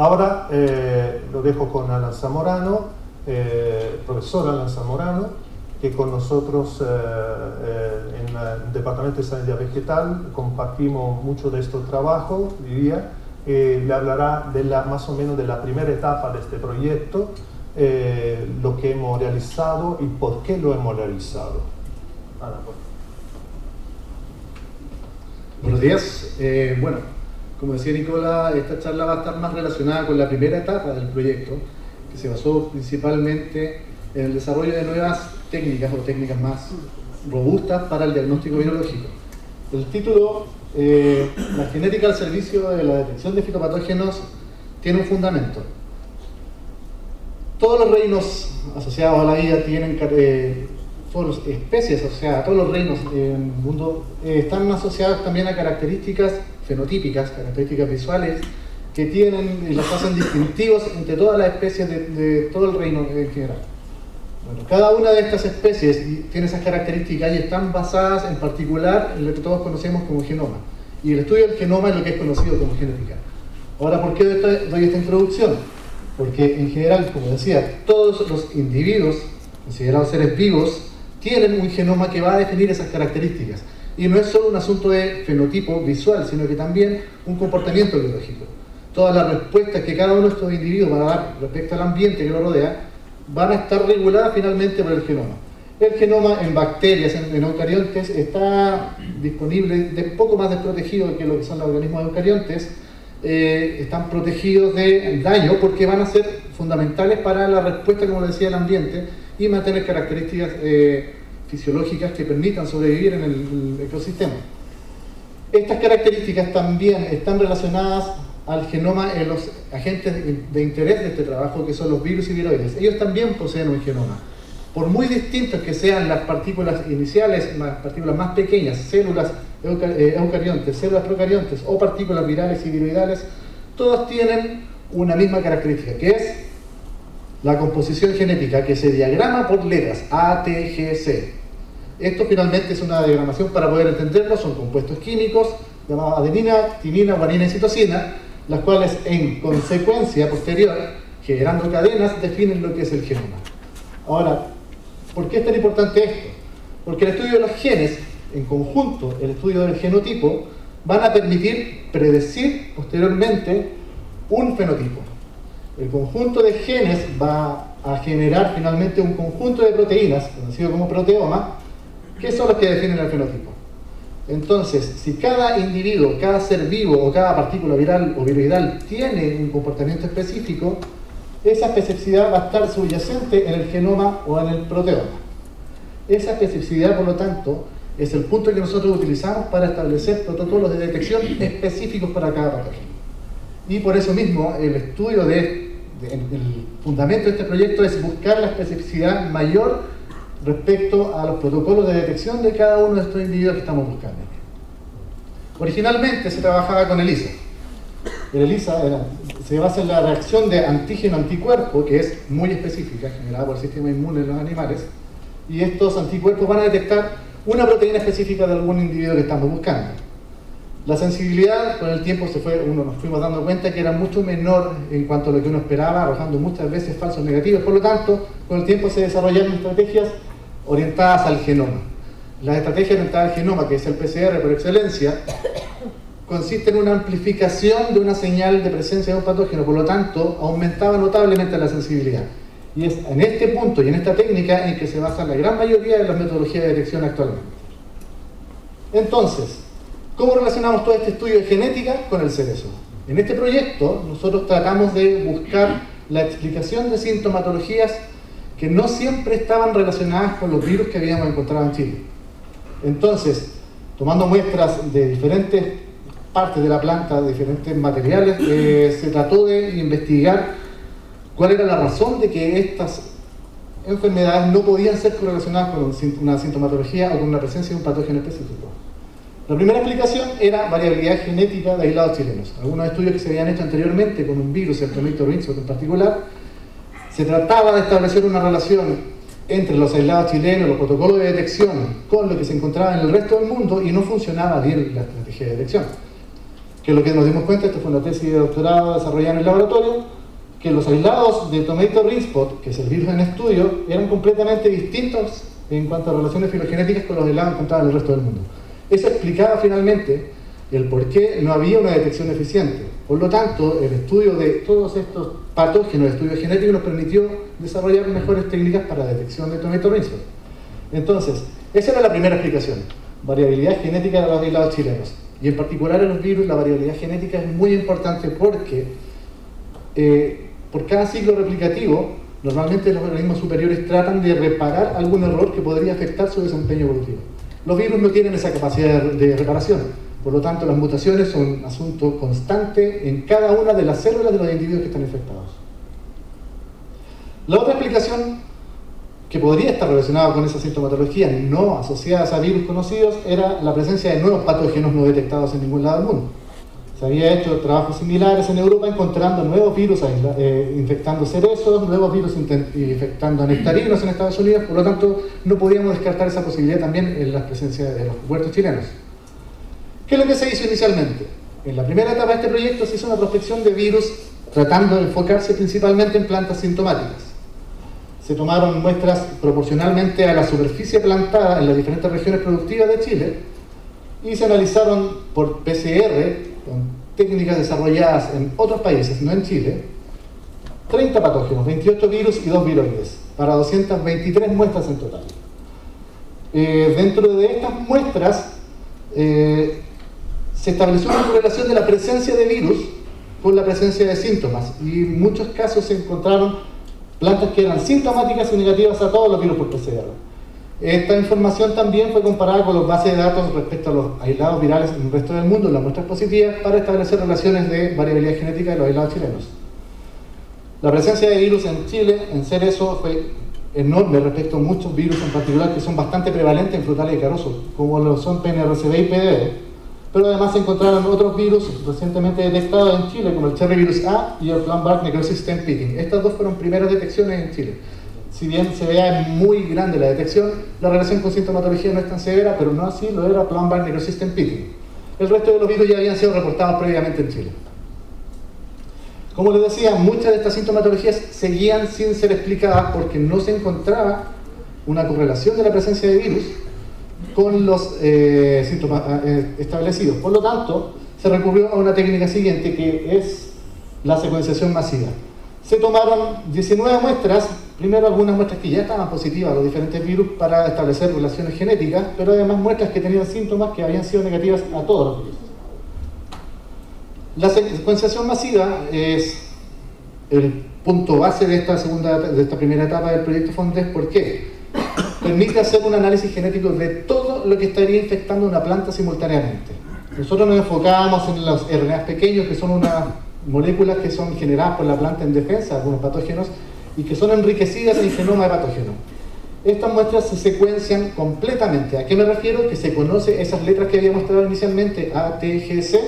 Ahora lo dejo con Alan Zamorano, profesor Alan Zamorano, que con nosotros en el Departamento de Sanidad Vegetal compartimos mucho de este trabajo, diría. Le hablará de más o menos de la primera etapa de este proyecto, lo que hemos realizado y por qué lo hemos realizado. Ana, por favor. Buenos días. Bueno, como decía Nicola, esta charla va a estar más relacionada con la primera etapa del proyecto, que se basó principalmente en el desarrollo de nuevas técnicas o técnicas más robustas para el diagnóstico virológico. El título, la genética al servicio de la detección de fitopatógenos, tiene un fundamento. Todos los reinos asociados a la vida tienen, todas las especies asociadas a todos los reinos en el mundo están asociadas también a características fenotípicas, características visuales, que tienen y las hacen distintivos entre todas las especies de todo el reino en general. Bueno, cada una de estas especies tiene esas características y están basadas en particular en lo que todos conocemos como genoma. Y el estudio del genoma es lo que es conocido como genética. Ahora, ¿por qué doy esta introducción? Porque en general, como decía, todos los individuos considerados seres vivos tienen un genoma que va a definir esas características. Y no es solo un asunto de fenotipo visual, sino que también un comportamiento biológico. Todas las respuestas que cada uno de estos individuos va a dar respecto al ambiente que lo rodea van a estar reguladas finalmente por el genoma. El genoma en bacterias, en eucariontes, está disponible, de poco más desprotegido que lo que son los organismos eucariontes. Están protegidos de daño porque van a ser fundamentales para la respuesta, como decía, del ambiente y mantener características fisiológicas que permitan sobrevivir en el ecosistema. Estas características también están relacionadas al genoma en los agentes de interés de este trabajo, que son los virus y viroides. Ellos también poseen un genoma. Por muy distintos que sean las partículas iniciales, las partículas más pequeñas, células eucariontes, células procariontes o partículas virales y viroidales, todas tienen una misma característica, que es la composición genética, que se diagrama por letras A, T, G, C. Esto finalmente es una diagramación para poder entenderlo, son compuestos químicos llamados adenina, timina, guanina y citosina, las cuales en consecuencia posterior, generando cadenas, definen lo que es el genoma. Ahora, ¿por qué es tan importante esto? Porque el estudio de los genes, en conjunto el estudio del genotipo, van a permitir predecir posteriormente un fenotipo. El conjunto de genes va a generar finalmente un conjunto de proteínas, conocido como proteoma, que son los que definen el fenotipo. Entonces, si cada individuo, cada ser vivo o cada partícula viral o viroidal tiene un comportamiento específico, esa especificidad va a estar subyacente en el genoma o en el proteoma. Esa especificidad, por lo tanto, es el punto que nosotros utilizamos para establecer protocolos de detección específicos para cada patógeno. Y por eso mismo, el estudio el fundamento de este proyecto es buscar la especificidad mayor respecto a los protocolos de detección de cada uno de estos individuos que estamos buscando. Originalmente se trabajaba con ELISA. El ELISA se basa en la reacción de antígeno-anticuerpo, que es muy específica, generada por el sistema inmune en los animales, y estos anticuerpos van a detectar una proteína específica de algún individuo que estamos buscando. La sensibilidad, con el tiempo nos fuimos dando cuenta que era mucho menor en cuanto a lo que uno esperaba, arrojando muchas veces falsos negativos. Por lo tanto, con el tiempo se desarrollaron estrategias orientadas al genoma. La estrategia orientada al genoma, que es el PCR por excelencia, consiste en una amplificación de una señal de presencia de un patógeno, por lo tanto, aumentaba notablemente la sensibilidad. Y es en este punto y en esta técnica en que se basa la gran mayoría de las metodologías de detección actualmente. Entonces, ¿cómo relacionamos todo este estudio de genética con el cerezo? En este proyecto, nosotros tratamos de buscar la explicación de sintomatologías que no siempre estaban relacionadas con los virus que habíamos encontrado en Chile. Entonces, tomando muestras de diferentes partes de la planta, de diferentes materiales, se trató de investigar cuál era la razón de que estas enfermedades no podían ser correlacionadas con una sintomatología o con la presencia de un patógeno específico. La primera explicación era variabilidad genética de aislados chilenos. Algunos estudios que se habían hecho anteriormente con un virus, el Chromictor Winsor en particular, se trataba de establecer una relación entre los aislados chilenos, los protocolos de detección, con lo que se encontraba en el resto del mundo y no funcionaba bien la estrategia de detección. Que lo que nos dimos cuenta, esto fue una tesis de doctorado desarrollada en el laboratorio, que los aislados de Tomato Ring Spot, que es el virus en estudio, eran completamente distintos en cuanto a relaciones filogenéticas con los aislados encontrados en el resto del mundo. Eso explicaba finalmente el por qué no había una detección eficiente. Por lo tanto, el estudio de todos estos patógenos, el estudio genético, nos permitió desarrollar mejores técnicas para la detección de Tomato Ring Spot. Entonces, esa era la primera explicación, variabilidad genética de los aislados chilenos. Y en particular en los virus, la variabilidad genética es muy importante porque por cada ciclo replicativo, normalmente los organismos superiores tratan de reparar algún error que podría afectar su desempeño evolutivo. Los virus no tienen esa capacidad de reparación, por lo tanto las mutaciones son un asunto constante en cada una de las células de los individuos que están infectados. La otra explicación que podría estar relacionada con esa sintomatología no asociadas a virus conocidos era la presencia de nuevos patógenos no detectados en ningún lado del mundo. Se había hecho trabajos similares en Europa encontrando nuevos virus infectando cerezos, nuevos virus infectando nectarinos en Estados Unidos, por lo tanto no podíamos descartar esa posibilidad también en la presencia de los huertos chilenos. ¿Qué es lo que se hizo inicialmente? En la primera etapa de este proyecto se hizo una prospección de virus tratando de enfocarse principalmente en plantas sintomáticas. Se tomaron muestras proporcionalmente a la superficie plantada en las diferentes regiones productivas de Chile y se analizaron por PCR, con técnicas desarrolladas en otros países, no en Chile, 30 patógenos, 28 virus y 2 viroides, para 223 muestras en total. Dentro de estas muestras se estableció una correlación de la presencia de virus con la presencia de síntomas, y en muchos casos se encontraron plantas que eran sintomáticas y negativas a todos los virus por PCR. Esta información también fue comparada con las bases de datos respecto a los aislados virales en el resto del mundo, las muestras positivas, para establecer relaciones de variabilidad genética de los aislados chilenos. La presencia de virus en Chile, en cerezo, fue enorme respecto a muchos virus en particular que son bastante prevalentes en frutales y carozos, como lo son PNRCB y PDB. Pero además se encontraron otros virus recientemente detectados en Chile, como el Cherry Virus A y el Plant-Bark Necrosis Stem Picking. Estas dos fueron primeras detecciones en Chile. Si bien se vea muy grande la detección, la relación con sintomatología no es tan severa, pero no así lo era Plant-Bark Necrosis Stem Picking. El resto de los virus ya habían sido reportados previamente en Chile. Como les decía, muchas de estas sintomatologías seguían sin ser explicadas porque no se encontraba una correlación de la presencia de virus con los síntomas establecidos. Por lo tanto, se recurrió a una técnica siguiente, que es la secuenciación masiva. Se tomaron 19 muestras, primero algunas muestras que ya estaban positivas a los diferentes virus para establecer relaciones genéticas, pero además muestras que tenían síntomas que habían sido negativas a todos los virus. La secuenciación masiva es el punto base de esta primera etapa del proyecto FONDES. ¿Por qué? Permite hacer un análisis genético de todo lo que estaría infectando una planta simultáneamente. Nosotros nos enfocábamos en los RNAs pequeños, que son unas moléculas que son generadas por la planta en defensa de algunos patógenos y que son enriquecidas en genoma de patógenos. Estas muestras se secuencian completamente. ¿A qué me refiero? Que se conoce esas letras que había mostrado inicialmente, A, T, G, C.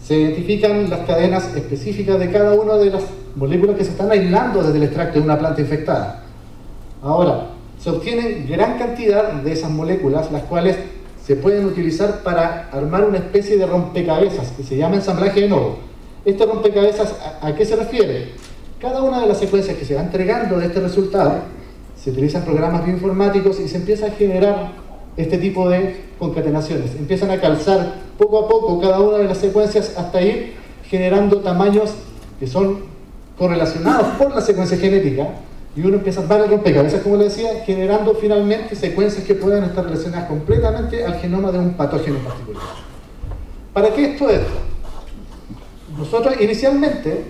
Se identifican las cadenas específicas de cada una de las moléculas que se están aislando desde el extracto de una planta infectada. Ahora, se obtienen gran cantidad de esas moléculas, las cuales se pueden utilizar para armar una especie de rompecabezas que se llama ensamblaje de novo. Este rompecabezas, ¿a qué se refiere? Cada una de las secuencias que se va entregando de este resultado, se utilizan programas bioinformáticos y se empieza a generar este tipo de concatenaciones. Empiezan a calzar poco a poco cada una de las secuencias hasta ir generando tamaños que son correlacionados por la secuencia genética. Y uno empieza a armar el rompecabezas, como le decía, generando finalmente secuencias que puedan estar relacionadas completamente al genoma de un patógeno en particular. ¿Para qué esto es? Nosotros inicialmente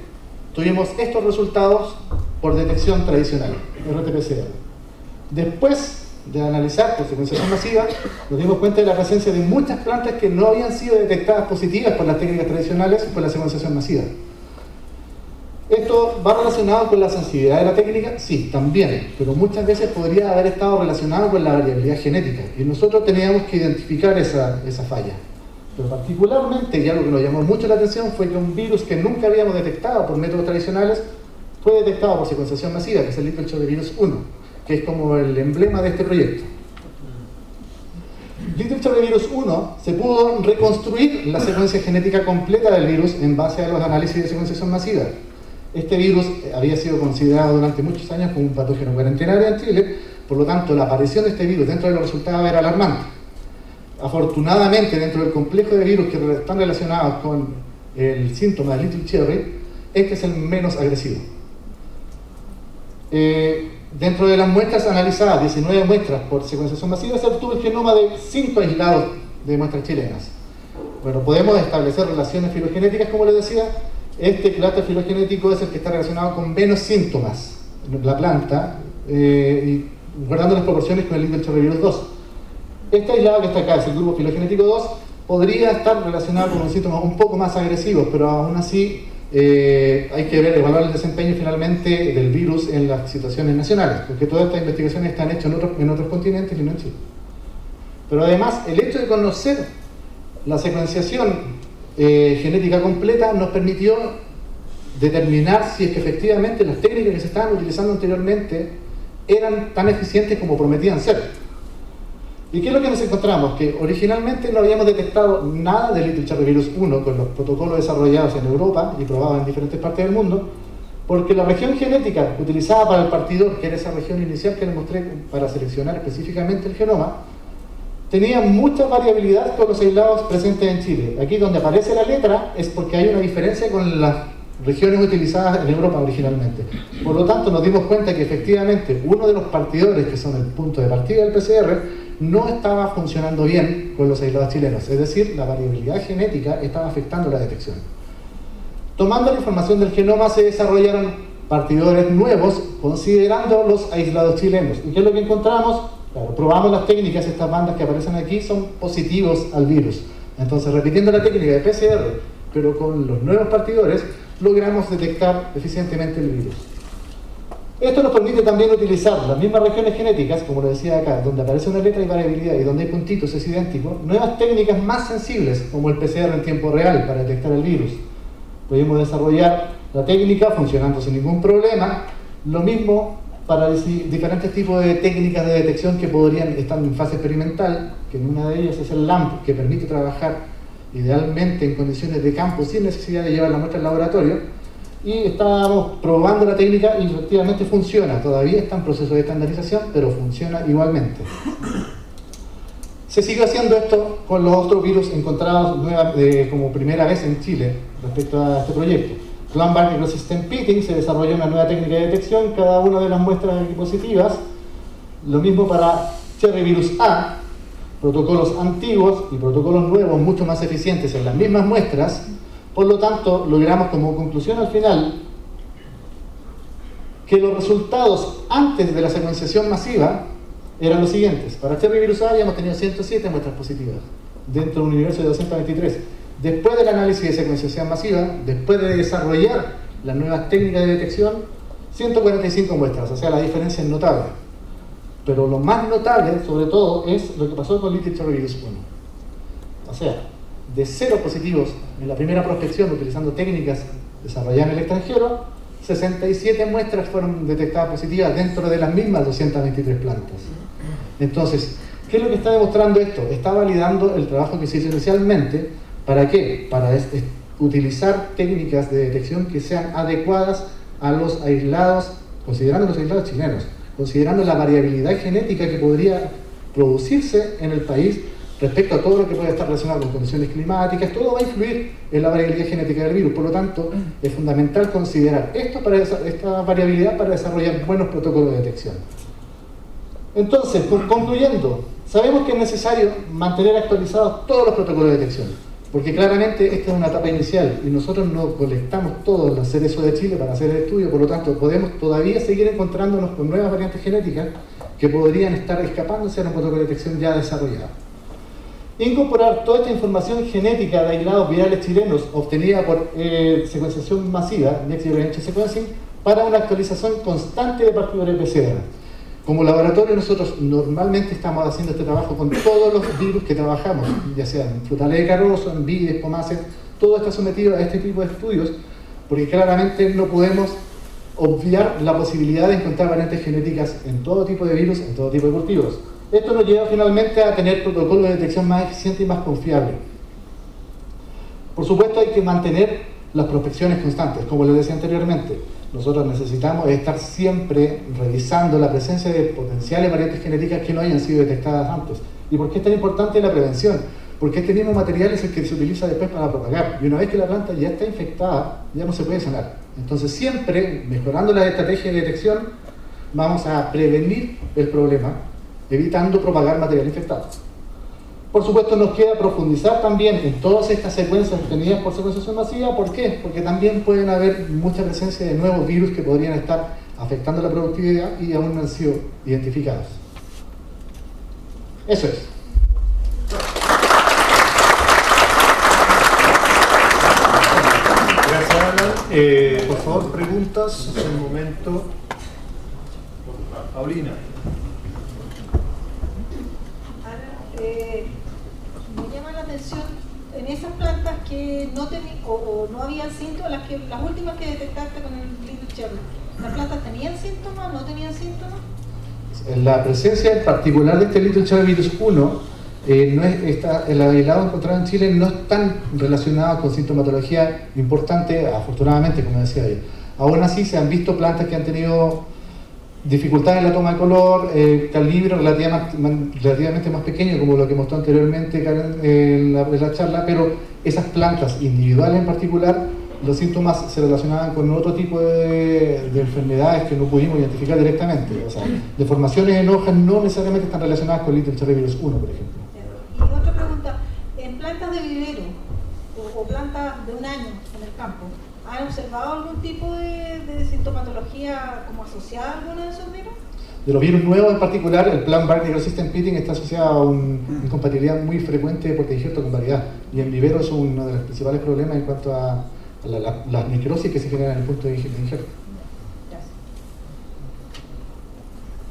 tuvimos estos resultados por detección tradicional, RT-PCR. Después de analizar por secuenciación masiva, nos dimos cuenta de la presencia de muchas plantas que no habían sido detectadas positivas por las técnicas tradicionales y por la secuenciación masiva. ¿Esto va relacionado con la sensibilidad de la técnica? Sí, también, pero muchas veces podría haber estado relacionado con la variabilidad genética, y nosotros teníamos que identificar esa falla. Pero particularmente, y algo que nos llamó mucho la atención, fue que un virus que nunca habíamos detectado por métodos tradicionales fue detectado por secuenciación masiva, que es el Littlejohn virus 1, que es como el emblema de este proyecto. Literature Virus 1 se pudo reconstruir la secuencia genética completa del virus en base a los análisis de secuenciación masiva. Este virus había sido considerado durante muchos años como un patógeno cuarentenario en Chile, por lo tanto la aparición de este virus dentro de los resultados era alarmante. Afortunadamente, dentro del complejo de virus que están relacionados con el síntoma de Little Cherry, este es el menos agresivo. Dentro de las muestras analizadas, 19 muestras por secuenciación masiva, se obtuvo el genoma de 5 aislados de muestras chilenas. Bueno, podemos establecer relaciones filogenéticas, como les decía. Este clúster filogenético es el que está relacionado con menos síntomas en la planta, y guardando las proporciones con el Little Cherry Virus 2. Este aislado que está acá, es el grupo filogenético 2, podría estar relacionado con unos síntomas un poco más agresivos, pero aún así hay que evaluar el desempeño finalmente del virus en las situaciones nacionales, porque todas estas investigaciones están hechas en otros continentes y no en Chile. Pero además, el hecho de conocer la secuenciación genética completa nos permitió determinar si es que efectivamente las técnicas que se estaban utilizando anteriormente eran tan eficientes como prometían ser. ¿Y qué es lo que nos encontramos? Que originalmente no habíamos detectado nada de Little Cherry Virus 1 con los protocolos desarrollados en Europa y probados en diferentes partes del mundo, porque la región genética utilizada para el partidor, que era esa región inicial que les mostré para seleccionar específicamente el genoma, tenía mucha variabilidad con los aislados presentes en Chile. Aquí donde aparece la letra es porque hay una diferencia con las regiones utilizadas en Europa originalmente. Por lo tanto, nos dimos cuenta que efectivamente uno de los partidores, que son el punto de partida del PCR, no estaba funcionando bien con los aislados chilenos, es decir, la variabilidad genética estaba afectando la detección. Tomando la información del genoma se desarrollaron partidores nuevos considerando los aislados chilenos. ¿Y qué es lo que encontramos? Claro, probamos las técnicas, estas bandas que aparecen aquí son positivos al virus. Entonces, repitiendo la técnica de PCR, pero con los nuevos partidores, logramos detectar eficientemente el virus. Esto nos permite también utilizar las mismas regiones genéticas, como lo decía acá, donde aparece una letra y variabilidad y donde hay puntitos es idéntico, nuevas técnicas más sensibles, como el PCR en tiempo real para detectar el virus. Pudimos desarrollar la técnica funcionando sin ningún problema, lo mismo para diferentes tipos de técnicas de detección que podrían estar en fase experimental, que en una de ellas es el LAMP, que permite trabajar idealmente en condiciones de campo sin necesidad de llevar la muestra al laboratorio. Y estábamos probando la técnica y efectivamente funciona. Todavía está en proceso de estandarización, pero funciona igualmente. Se sigue haciendo esto con los otros virus encontrados como primera vez en Chile respecto a este proyecto. Clan-Barney Resistant Pitting, se desarrolló una nueva técnica de detección, cada una de las muestras positivas. Lo mismo para Cherry Virus A, protocolos antiguos y protocolos nuevos mucho más eficientes en las mismas muestras. Por lo tanto, logramos como conclusión al final que los resultados antes de la secuenciación masiva eran los siguientes. Para Cherry Virus A habíamos tenido 107 muestras positivas dentro de un universo de 223. Después del análisis de secuenciación masiva, después de desarrollar las nuevas técnicas de detección, 145 muestras, o sea, la diferencia es notable. Pero lo más notable, sobre todo, es lo que pasó con Little Cherry Virus 1. O sea, de 0 positivos en la primera prospección utilizando técnicas desarrolladas en el extranjero, 67 muestras fueron detectadas positivas dentro de las mismas 223 plantas. Entonces, ¿qué es lo que está demostrando esto? Está validando el trabajo que se hizo inicialmente. ¿Para qué? Para utilizar técnicas de detección que sean adecuadas a los aislados, considerando los aislados chilenos, considerando la variabilidad genética que podría producirse en el país respecto a todo lo que puede estar relacionado con condiciones climáticas. Todo va a influir en la variabilidad genética del virus. Por lo tanto, es fundamental considerar esta variabilidad para desarrollar buenos protocolos de detección. Entonces, concluyendo, sabemos que es necesario mantener actualizados todos los protocolos de detección, porque claramente esta es una etapa inicial y nosotros no colectamos todos los CERESO de Chile para hacer el estudio. Por lo tanto, podemos todavía seguir encontrándonos con nuevas variantes genéticas que podrían estar escapándose a un protocolo de detección ya desarrollado. Incorporar toda esta información genética de aislados virales chilenos obtenida por secuenciación masiva, Next Generation Sequencing, para una actualización constante de partidores PCR. Como laboratorio nosotros normalmente estamos haciendo este trabajo con todos los virus que trabajamos, ya sea en frutales de carozo, en vides, pomaces, todo está sometido a este tipo de estudios, porque claramente no podemos obviar la posibilidad de encontrar variantes genéticas en todo tipo de virus, en todo tipo de cultivos. Esto nos lleva finalmente a tener protocolos de detección más eficientes y más confiables. Por supuesto, hay que mantener las prospecciones constantes, como les decía anteriormente. Nosotros necesitamos estar siempre revisando la presencia de potenciales variantes genéticas que no hayan sido detectadas antes. ¿Y por qué es tan importante la prevención? Porque este mismo material es el que se utiliza después para propagar. Y una vez que la planta ya está infectada, ya no se puede sanar. Entonces siempre, mejorando la estrategia de detección, vamos a prevenir el problema, evitando propagar material infectado. Por supuesto, nos queda profundizar también en todas estas secuencias obtenidas por secuenciación masiva. ¿Por qué? Porque también pueden haber mucha presencia de nuevos virus que podrían estar afectando la productividad y aún no han sido identificados. Eso es. Gracias, Alan. Por favor, preguntas. Es el momento. Paulina. Me llama la atención en esas plantas que no tenían o no habían síntomas, las últimas que detectaste con el Little Cherry. ¿Las plantas tenían síntomas? ¿No tenían síntomas? La presencia en particular de este Little Cherry virus 1, el aislado encontrado en Chile no están relacionados con sintomatología importante, afortunadamente, como decía yo. Aún así, se han visto plantas que han tenido dificultades en la toma de color, calibre relativamente más pequeño, como lo que mostró anteriormente en la charla, pero esas plantas individuales en particular, los síntomas se relacionaban con otro tipo de enfermedades que no pudimos identificar directamente. O sea, deformaciones en hojas no necesariamente están relacionadas con Little Cherry virus 1, por ejemplo. Y otra pregunta, en plantas de vivero o plantas de un año en el campo, ¿han observado algún tipo de sintomatología como asociada a alguno de esos virus? De los virus nuevos en particular, el Plant Bark Resistant Pitting está asociado a una incompatibilidad muy frecuente de portainjerto con variedad. Y en vivero es uno de los principales problemas en cuanto a la necrosis que se genera en el punto de injerto. Gracias.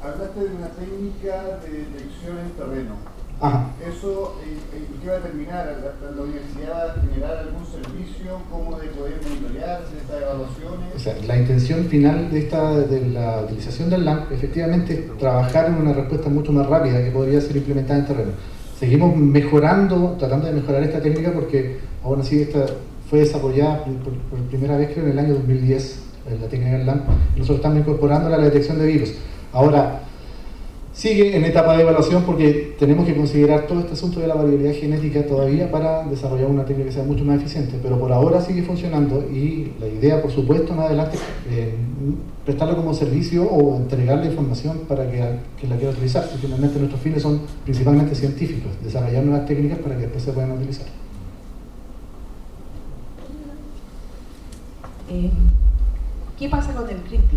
Hablaste de una técnica de detección en terreno. Ajá. ¿Eso qué va a determinar? ¿La universidad va a generar algún servicio? ¿Cómo de poder monitorear estas evaluaciones? O sea, la intención final de la utilización del LAMP efectivamente es trabajar en una respuesta mucho más rápida que podría ser implementada en terreno. Seguimos mejorando, tratando de mejorar esta técnica porque aún así esta fue desarrollada por primera vez creo en el año 2010, la técnica del LAMP, y nosotros estamos incorporándola a la detección de virus. Ahora, sigue en etapa de evaluación porque tenemos que considerar todo este asunto de la variabilidad genética todavía para desarrollar una técnica que sea mucho más eficiente, pero por ahora sigue funcionando y la idea, por supuesto, más adelante prestarlo como servicio o entregarle información para que la quiera utilizar. Y finalmente nuestros fines son principalmente científicos, desarrollar nuevas técnicas para que después se puedan utilizar. ¿Qué pasa con el Crimpy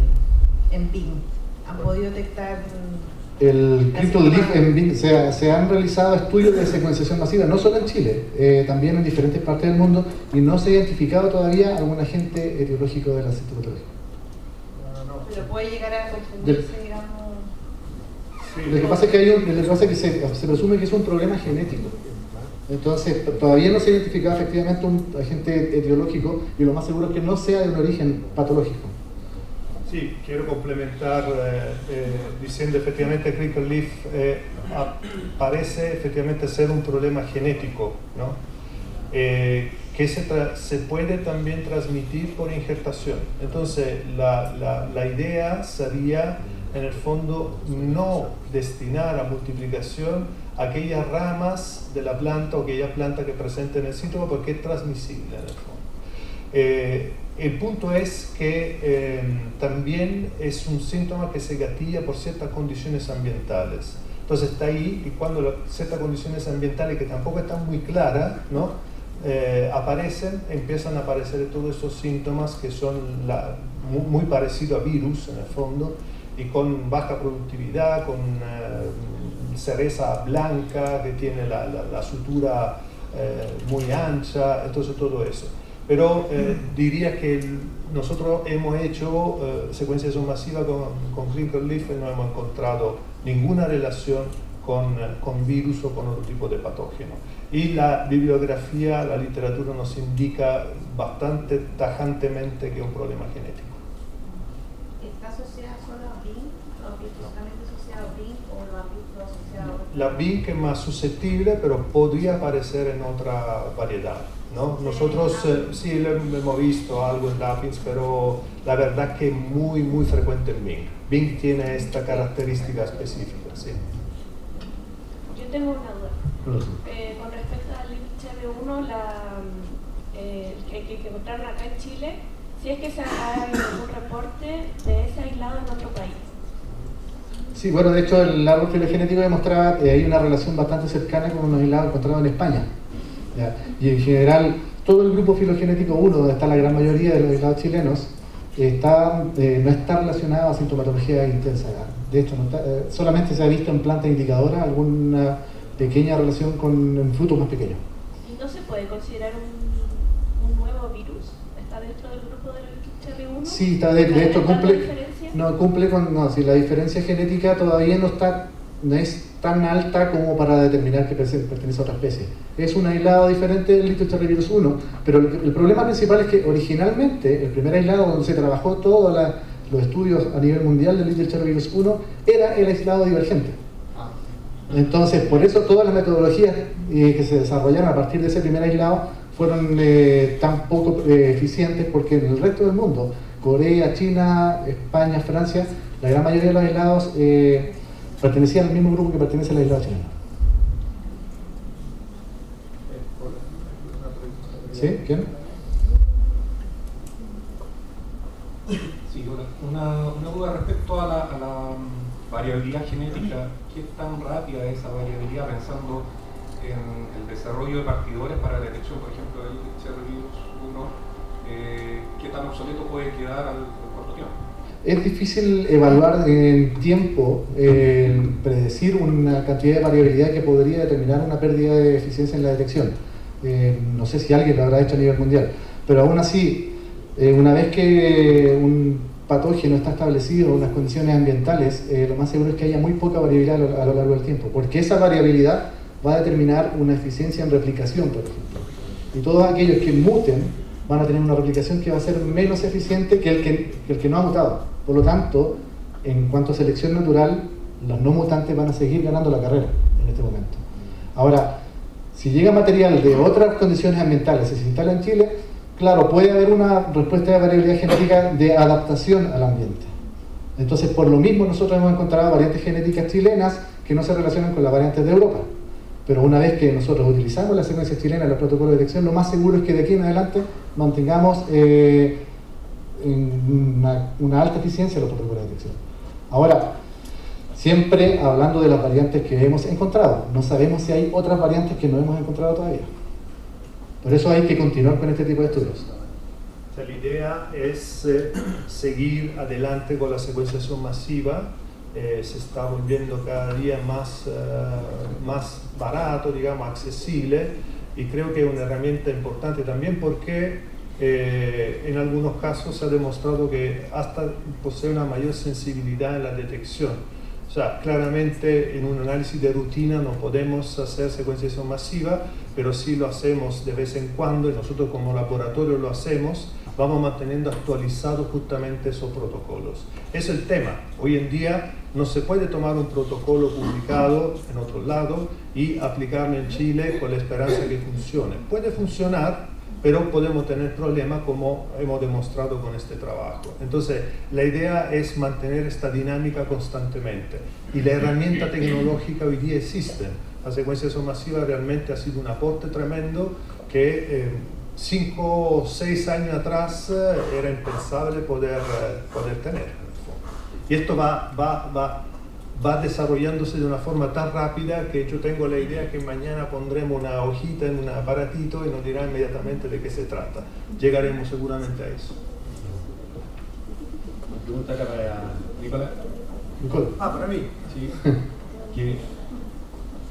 en Bing? ¿Han podido detectar...? El Cripple Leaf en Bing, se han realizado estudios de secuenciación masiva, no solo en Chile, también en diferentes partes del mundo, y no se ha identificado todavía algún agente etiológico de la sintomatología. Pero puede llegar a confundirse, digamos... Sí, lo que pasa es que se presume que es un problema genético. Entonces, todavía no se ha identificado efectivamente un agente etiológico y lo más seguro es que no sea de un origen patológico. Sí, quiero complementar diciendo efectivamente que Crimple Leaf parece efectivamente ser un problema genético, ¿no? Que se puede también transmitir por injertación. Entonces, la idea sería, en el fondo, no destinar a multiplicación aquellas ramas de la planta o aquella planta que presenten el síntoma porque es transmisible en el fondo. El punto es que también es un síntoma que se gatilla por ciertas condiciones ambientales. Entonces está ahí y cuando ciertas condiciones ambientales que tampoco están muy claras, ¿no? Empiezan a aparecer todos esos síntomas que son muy parecidos a virus en el fondo y con baja productividad, con cereza blanca que tiene la sutura muy ancha, entonces todo eso. Pero diría que nosotros hemos hecho secuenciación masiva con Crimple Leaf y no hemos encontrado ninguna relación con virus o con otro tipo de patógeno. Y la bibliografía, la literatura nos indica bastante tajantemente que es un problema genético. ¿Está asociada solo a Bing o has visto solamente asociado a BIM o lo has visto asociado? La BIM es más susceptible, pero podría aparecer en otra variedad, ¿no? Nosotros sí lo hemos visto algo en Lapins, pero la verdad que es muy, muy frecuente en BIM. BIM tiene esta característica específica, sí. Yo tengo una duda. Con respecto al LibCR1, que encontraron acá en Chile, si es que se haga un reporte de ese aislado en otro país. Sí, bueno, de hecho el árbol filogenético demostraba que hay una relación bastante cercana con unos aislados encontrados en España. ¿Ya? Y en general, todo el grupo filogenético 1, donde está la gran mayoría de los aislados chilenos, no está relacionado a sintomatología intensa. De hecho, solamente se ha visto en plantas indicadoras alguna pequeña relación con frutos más pequeños. ¿Y no se puede considerar un nuevo virus? ¿Está dentro del grupo del LibCR1? Sí, está de hecho cumple con... si la diferencia genética todavía no es tan alta como para determinar que pertenece a otra especie. Es un aislado diferente del Little Virus 1, pero el problema principal es que originalmente el primer aislado donde se trabajó todos los estudios a nivel mundial del Little Virus 1 era el aislado divergente. Entonces, por eso todas las metodologías que se desarrollaron a partir de ese primer aislado fueron tan poco eficientes, porque en el resto del mundo, Corea, China, España, Francia, la gran mayoría de los aislados pertenecían al mismo grupo que pertenece al aislado chileno. ¿Sí? ¿Quién? Sí, una duda respecto a la variabilidad genética. ¿Qué tan rápida es esa variabilidad, pensando en el desarrollo de partidores para la detección, por ejemplo, del LibCR1? ¿Qué tan obsoleto puede quedar al corto tiempo? Es difícil evaluar en tiempo, predecir una cantidad de variabilidad que podría determinar una pérdida de eficiencia en la detección. No sé si alguien lo habrá hecho a nivel mundial, pero aún así, una vez que un patógeno está establecido, unas condiciones ambientales, lo más seguro es que haya muy poca variabilidad a lo largo del tiempo, porque esa variabilidad va a determinar una eficiencia en replicación, por ejemplo. Y todos aquellos que muten van a tener una replicación que va a ser menos eficiente que el que no ha mutado. Por lo tanto, en cuanto a selección natural, los no mutantes van a seguir ganando la carrera en este momento. Ahora, si llega material de otras condiciones ambientales y se instala en Chile, claro, puede haber una respuesta de variabilidad genética de adaptación al ambiente. Entonces, por lo mismo, nosotros hemos encontrado variantes genéticas chilenas que no se relacionan con las variantes de Europa. Pero una vez que nosotros utilizamos las secuencias chilenas en los protocolos de detección, lo más seguro es que de aquí en adelante mantengamos una alta eficiencia en los protocolos de detección. Ahora, siempre hablando de las variantes que hemos encontrado, no sabemos si hay otras variantes que no hemos encontrado todavía. Por eso hay que continuar con este tipo de estudios. La idea es seguir adelante con la secuenciación masiva. Se está volviendo cada día más barato, digamos, accesible, y creo que es una herramienta importante también porque en algunos casos se ha demostrado que hasta posee una mayor sensibilidad en la detección. O sea, claramente en un análisis de rutina no podemos hacer secuenciación masiva, pero sí lo hacemos de vez en cuando, y nosotros como laboratorio lo hacemos, vamos manteniendo actualizados justamente esos protocolos. Es el tema. Hoy en día no se puede tomar un protocolo publicado en otro lado y aplicarlo en Chile con la esperanza que funcione. Puede funcionar, pero podemos tener problemas como hemos demostrado con este trabajo. Entonces, la idea es mantener esta dinámica constantemente. Y la herramienta tecnológica hoy día existe. La secuenciación masiva realmente ha sido un aporte tremendo que 5 o 6 años atrás era impensable poder tener. Y esto va desarrollándose de una forma tan rápida que yo tengo la idea que mañana pondremos una hojita en un aparatito y nos dirá inmediatamente de qué se trata. Llegaremos seguramente a eso. Una pregunta acá para Nicolás. Para mí. Sí. Que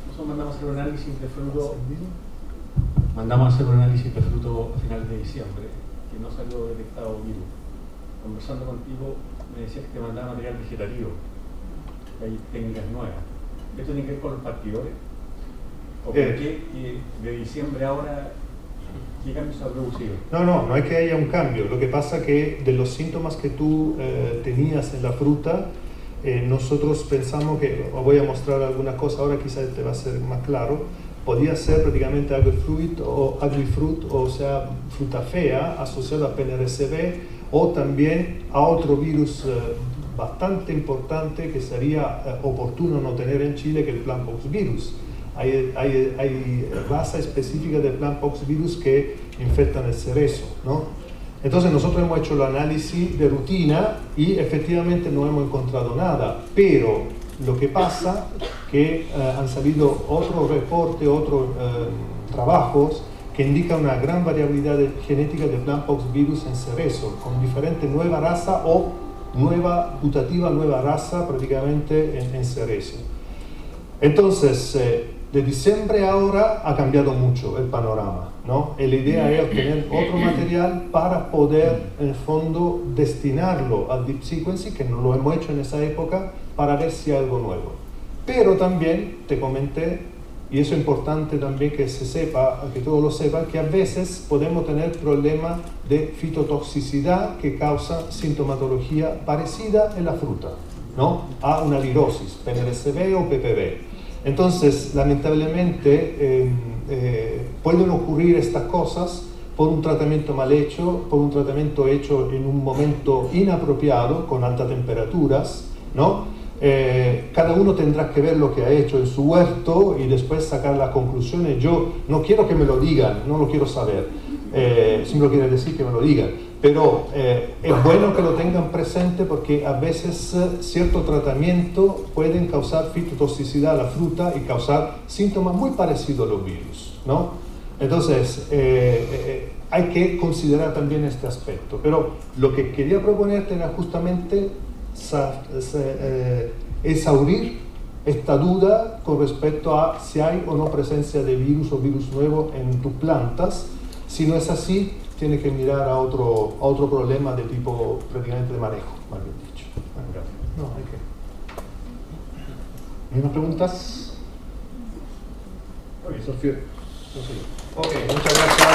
nosotros mandamos a hacer un análisis de fruto. Mandamos a hacer un análisis de fruto a finales de diciembre, que no salió detectado virus. Conversando contigo, me decías que te mandaba material vegetativo, que hay técnicas nuevas. ¿Esto tiene que ver con los partidores? ¿O por qué de diciembre ahora, qué cambios se ha producido? No es que haya un cambio. Lo que pasa es que de los síntomas que tú tenías en la fruta, nosotros pensamos que, os voy a mostrar alguna cosa ahora, quizás te va a ser más claro, podía ser prácticamente agri-fruit, o sea, fruta fea asociada a PNRSB, o también a otro virus bastante importante que sería oportuno no tener en Chile, que es el Planpox virus. Hay raza específica de Planpox virus que infectan el cerezo, ¿no? Entonces nosotros hemos hecho el análisis de rutina y efectivamente no hemos encontrado nada, pero lo que pasa que han salido otros reportes, otros trabajos que indican una gran variabilidad genética de Planpox virus en cerezo, con diferente nueva raza o nueva putativa, nueva raza prácticamente en cerezo. Entonces, de diciembre a ahora ha cambiado mucho el panorama, ¿no? Y la idea es obtener otro material para poder, en el fondo, destinarlo al Deep Sequencing, que no lo hemos hecho en esa época, para ver si hay algo nuevo. Pero también, te comenté, y eso es importante también que se sepa, que todos lo sepan, que a veces podemos tener problemas de fitotoxicidad que causa sintomatología parecida en la fruta, ¿no? A una virosis, PNRSB o PPB. Entonces, lamentablemente, pueden ocurrir estas cosas por un tratamiento mal hecho, por un tratamiento hecho en un momento inapropiado, con altas temperaturas, ¿no? Cada uno tendrá que ver lo que ha hecho en su huerto y después sacar las conclusiones. Yo no quiero que me lo digan, no lo quiero saber, solo quiero decir que me lo digan. Pero es bueno que lo tengan presente porque a veces cierto tratamiento pueden causar fitotoxicidad a la fruta y causar síntomas muy parecidos a los virus, ¿no? Entonces, hay que considerar también este aspecto. Pero lo que quería proponerte era justamente exhaurir esta duda con respecto a si hay o no presencia de virus o virus nuevo en tus plantas. Si no es así, tiene que mirar a otro problema de tipo prácticamente de manejo, más bien dicho. No, hay que... ¿Hay más preguntas? Ok, muchas gracias.